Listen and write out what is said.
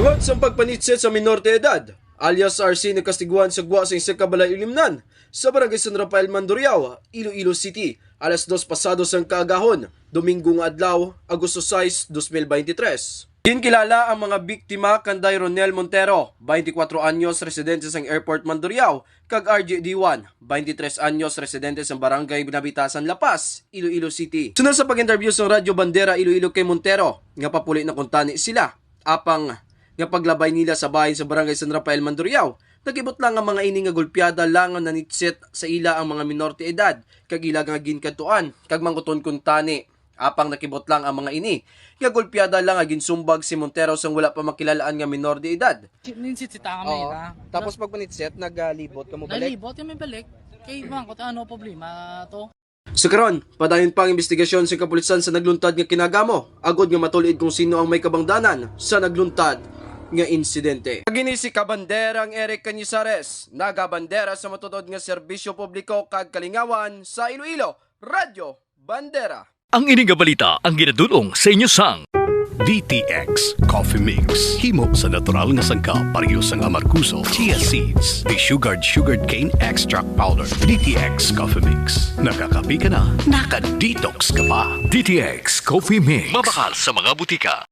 Tungod sa pagpanitset sa minor de edad, alias RC nagkastiguan sa gwa sa isa kabalay ilimnan sa Barangay San Rafael, Mandurriao, Iloilo City, alas 2 pasado sang kaagahon, Domingong adlaw, Agosto 6, 2023. Kinkilala ang mga biktima kanday Ronel Montero, 24 anyos, residente sa Airport Mandurriao, kag RJ D1, 23 anyos, residente sa Barangay Binabitasan, La Paz, Iloilo City. Sunod sa pag-interview sa Radyo Bandera Iloilo kay Montero, nga papuli na kuntani sila, apang nga paglabay nila sa bahay sa Barangay San Rafael, Mandurriao, nagibot lang ang mga ini nga gulpyada langon na nitset sa ila ang mga minor de edad, kag ila nga ginkaduan, kag mangkuton kuntani. Apang nakibot lang ang mga ini, nga gulpyada lang nga ginsumbag si Montero sang wala pa makilalaan nga minor de edad. Ninsitsita kami na. Tapos pag panitset, naglibot ka mo balik? Nalibot kami balik. Kay bang kung ano problema to? Sa karon, padayon pang investigasyon sa kapulisan sa nagluntad nga kinagamo, agod nga matulid kung sino ang may kabangdanan sa nagluntad nga insidente. Pagini si Kabanderang Eric Canizares, nagabandera sa matutod nga serbisyo publiko kag kalingawan sa Iloilo, Radyo Bandera. Ang ining nga balita ang ginadulong sa inyo sang DTX Coffee Mix. Himo sa natural nga sangka pareho sang amarkuso, chia seeds, sugared cane extract powder. DTX Coffee Mix. Nakakapi ka na, naka-detox ka pa. DTX Coffee Mix. Mabakal sa mga butika.